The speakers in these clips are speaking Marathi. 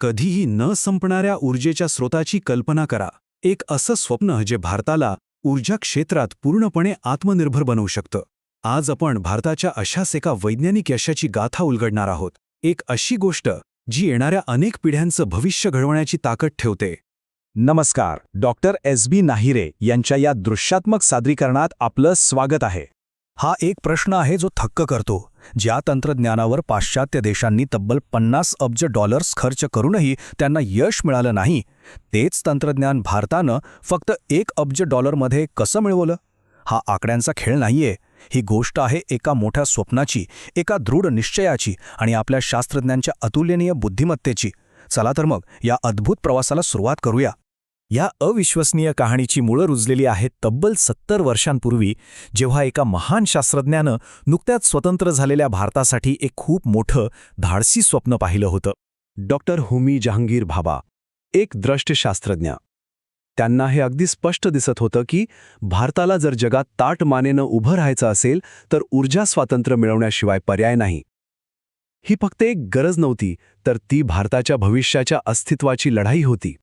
कधीही न संपणाऱ्या ऊर्जेच्या स्रोताची कल्पना करा. एक असं स्वप्न जे भारताला ऊर्जा क्षेत्रात पूर्णपणे आत्मनिर्भर बनवू शकतं. आज आपण भारताच्या अशाच एका वैज्ञानिक यशाची गाथा उलगडणार आहोत. एक अशी गोष्ट जी येणाऱ्या अनेक पिढ्यांचं भविष्य घडवण्याची ताकद ठेवते. नमस्कार, डॉक्टर S.B. नाहिरे यांच्या या दृश्यात्मक सादरीकरणात आपलं स्वागत आहे. हा एक प्रश्न आहे जो थक्क करतो. ज्या तंत्रज्ञानावर पाश्चात्य देशांनी तब्बल 50 अब्ज डॉलर्स खर्च करूनही त्यांना यश मिळालं नाही, तेच तंत्रज्ञान भारतानं फक्त 1 अब्ज डॉलरमध्ये कसं मिळवलं? हा आकड्यांचा खेळ नाहीये. ही गोष्ट आहे एका मोठ्या स्वप्नाची, एका दृढ निश्चयाची आणि आपल्या शास्त्रज्ञांच्या अतुलनीय बुद्धिमत्तेची. चला तर मग या अद्भुत प्रवासाला सुरुवात करूया. या अविश्वसनीय कहाणीची मुळं रुजलेली आहेत तब्बल 70 वर्षांपूर्वी, जेव्हा एका महान शास्त्रज्ञानं नुकत्याच स्वतंत्र झालेल्या भारतासाठी एक खूप मोठं धाडसी स्वप्न पाहिलं होतं. डॉक्टर होमी जहांगीर भाभा, एक द्रष्ट शास्त्रज्ञ. त्यांना हे अगदी स्पष्ट दिसत होतं की भारताला जर जगात ताठ मानेनं उभं राहायचं असेल तर ऊर्जा स्वातंत्र्य मिळवण्याशिवाय पर्याय नाही. ही फक्त एक गरज नव्हती, तर ती भारताच्या भविष्याच्या अस्तित्वाची लढाई होती.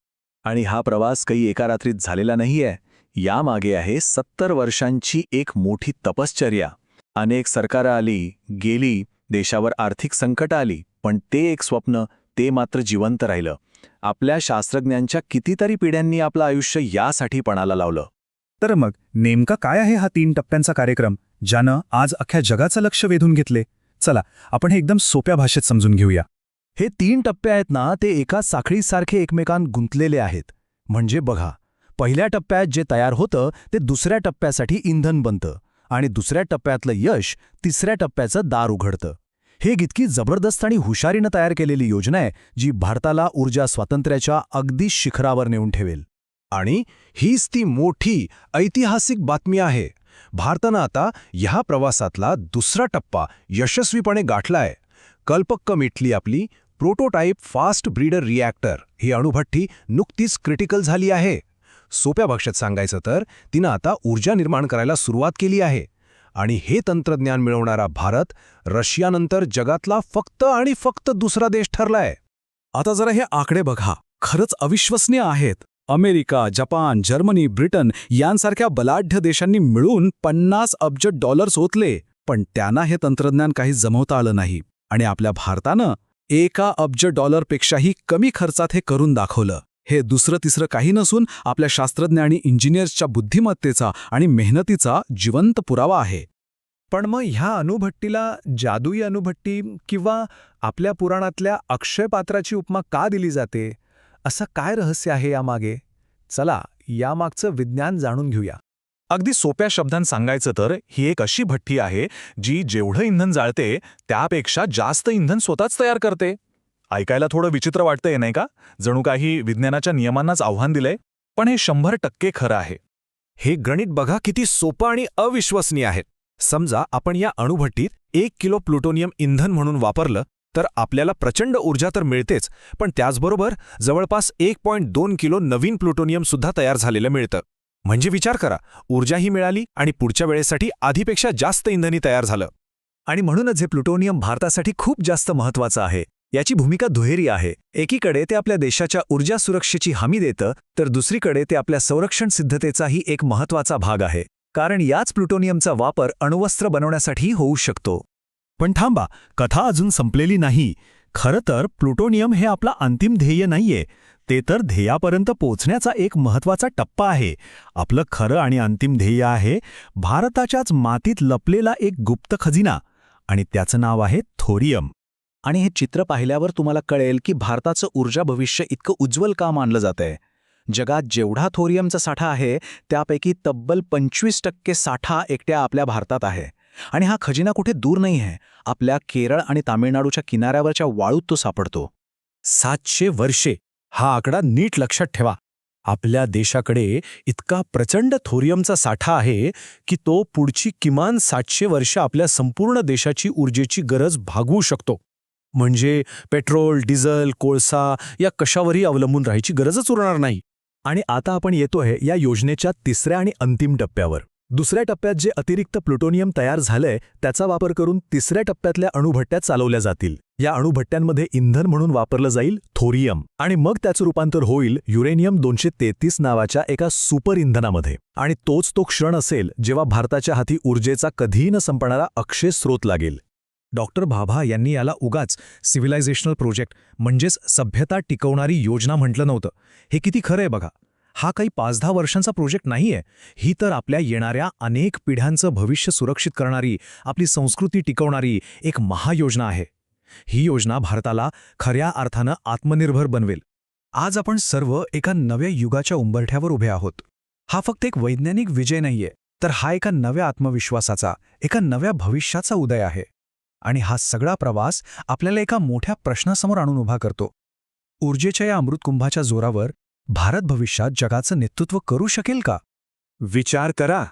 आणि हा प्रवास काही एका रात्रीत झालेला नाहीये. यामागे आहे 70 वर्षांची एक मोठी तपश्चर्या. अनेक सरकारं आली गेली, देशावर आर्थिक संकट आली, पण ते एक स्वप्न, ते मात्र जिवंत राहिलं. आपल्या शास्त्रज्ञांच्या कितीतरी पिढ्यांनी आपलं आयुष्य यासाठी पणाला लावलं. तर मग नेमका काय आहे हा 3 टप्प्यांचा कार्यक्रम, ज्यानं आज अख्ख्या जगाचं लक्ष वेधून घेतले? चला आपण हे एकदम सोप्या भाषेत समजून घेऊया. हे 3 टप्पे आहेत ना, ते एका साखळीसारखे एकमेकांत गुंतलेले आहेत. म्हणजे बघा, पहिल्या टप्प्यात जे तयार होतं ते दुसऱ्या टप्प्यासाठी इंधन बनतं आणि दुसऱ्या टप्प्यातलं यश तिसऱ्या टप्प्याचं दार उघडतं. हे इतकी जबरदस्त आणि हुशारीनं तयार केलेली योजना आहे जी भारताला ऊर्जा स्वातंत्र्याच्या अगदी शिखरावर नेऊन ठेवेल. आणि हीच ती मोठी ऐतिहासिक बातमी आहे. भारतानं आता ह्या प्रवासातला दुसरा टप्पा यशस्वीपणे गाठलाय. कल्पक्कम इथली आपली प्रोटोटाईप फास्ट ब्रीडर रिॲक्टर ही अणुभट्टी नुकतीच क्रिटिकल झाली आहे. सोप्या भाषेत सांगायचं तर तिनं आता ऊर्जा निर्माण करायला सुरुवात केली आहे. आणि हे तंत्रज्ञान मिळवणारा भारत रशियानंतर जगातला फक्त आणि फक्त दुसरा देश ठरलाय. आता जरा हे आकडे बघा, खरंच अविश्वसनीय आहेत. अमेरिका, जपान, जर्मनी, ब्रिटन यांसारख्या बलाढ्य देशांनी मिळून 50 अब्ज डॉलर्स ओतले, पण त्यांना हे तंत्रज्ञान काही जमवता आलं नाही. आणि आपल्या भारतानं 1 अब्ज डॉलरपेक्षाही कमी खर्चात हे करून दाखवलं. हे दुसरं तिसरं काही नसून आपल्या शास्त्रज्ञ आणि इंजिनियर्सच्या बुद्धिमत्तेचा आणि मेहनतीचा जिवंत पुरावा आहे. पण मग ह्या अणुभट्टीला जादुई अणुभट्टी किंवा आपल्या पुराणातल्या अक्षय पात्राची उपमा का दिली जाते? असं काय रहस्य आहे यामागे? चला यामागचं विज्ञान जाणून घेऊया. अगदी सोप्या शब्दांत सांगायचं तर ही एक अशी भट्टी आहे जी जेवढं इंधन जाळते त्यापेक्षा जास्त इंधन स्वतःच तयार करते. ऐकायला थोडं विचित्र वाटतंय नाही का? जणू काही विज्ञानाच्या नियमांनाच आव्हान दिलंय. पण हे 100% खरं आहे. हे गणित बघा किती सोपं आणि अविश्वसनीय आहे. समजा आपण या अणुभट्टीत 1 किलो प्लुटोनियम इंधन म्हणून वापरलं तर आपल्याला प्रचंड ऊर्जा तर मिळतेच, पण त्याचबरोबर जवळपास 1.2 किलो नवीन प्लुटोनियम सुद्धा तयार झालेलं मिळतं. म्हणजे विचार करा, ऊर्जाही मिळाली आणि पुढच्या वेळेसाठी आधीपेक्षा जास्त इंधनही तयार झालं. आणि म्हणूनच हे प्लुटोनियम भारतासाठी खूप जास्त महत्त्वाचं आहे. याची भूमिका दुहेरी आहे. एकीकडे ते आपल्या देशाच्या ऊर्जा सुरक्षेची हमी देतं, तर दुसरीकडे ते आपल्या संरक्षण सिद्धतेचाही एक महत्त्वाचा भाग आहे. कारण याच प्लुटोनियमचा वापर अणुवस्त्र बनवण्यासाठीही होऊ शकतो. पण थांबा, कथा अजून संपलेली नाही. खरं तर प्लुटोनियम हे आपला अंतिम ध्येय नाहीये. ते तर ध्येयापर्यंत पोहोचण्याचा एक महत्त्वाचा टप्पा आहे. आपलं खरं आणि अंतिम ध्येय आहे भारताच्याच मातीत लपलेला एक गुप्त खजिना, आणि त्याचं नाव आहे थोरियम. आणि हे चित्र पाहिल्यावर तुम्हाला कळेल की भारताचं ऊर्जा भविष्य इतकं उज्ज्वल का मानलं जातंय. जगात जेवढा थोरियमचा साठा आहे त्यापैकी तब्बल 25% साठा एकट्या आपल्या भारतात आहे. आणि हा खजिना कुठे दूर नाही आहे. आपल्या केरळ आणि तामिळनाडूच्या किनाऱ्यावरच्या वाळूत तो सापडतो. 700 वर्षे हा आकडा नीट लक्षात ठेवा. आपल्या देशाकडे इतका प्रचंड थोरियमचा साठा आहे की तो पुढची किमान 700 वर्ष आपल्या संपूर्ण देशाची ऊर्जेची गरज भागवू शकतो. म्हणजे पेट्रोल, डिझेल, कोळसा या कशावरही अवलंबून राहायची गरजच उरणार नाही. आणि आता आपण येतोय या योजनेच्या तिसऱ्या आणि अंतिम टप्प्यावर. दुसऱ्या टप्प्यात जे अतिरिक्त प्लुटोनियम तयार झालंय त्याचा वापर करून तिसऱ्या टप्प्यातल्या अणुभट्ट्या चालवल्या जातील. या अणुभट्ट्यांमध्ये इंधन म्हणून वापरलं जाईल थोरियम आणि मग त्याचं रूपांतर होईल युरेनियम 233 नावाच्या एका सुपर इंधनामध्ये. आणि तोच तो क्षण असेल जेव्हा भारताच्या हाती ऊर्जेचा कधीही न संपणारा अक्षय स्रोत लागेल. डॉक्टर भाभा यांनी याला उगाच सिव्हिलायझेशनल प्रोजेक्ट म्हणजेच सभ्यता टिकवणारी योजना म्हटलं नव्हतं. हे किती खरं आहे बघा. हा काही 5-10 वर्षांचा प्रोजेक्ट नाहीये. ही तर आपल्या येणाऱ्या अनेक पिढ्यांचं भविष्य सुरक्षित करणारी, आपली संस्कृती टिकवणारी एक महायोजना आहे. ही योजना भारताला खऱ्या अर्थानं आत्मनिर्भर बनवेल. आज आपण सर्व एका नव्या युगाच्या उंबरठ्यावर उभे आहोत. हा फक्त एक वैज्ञानिक विजय नाहीये, तर हा एका नव्या आत्मविश्वासाचा, एका नव्या भविष्याचा उदय आहे. आणि हा सगळा प्रवास आपल्याला एका मोठ्या प्रश्नासमोर आणून उभा करतो. ऊर्जेच्या या अमृतकुंभाच्या जोरावर भारत भविष्यात जगाचं नेतृत्व करू शकेल का? विचार करा.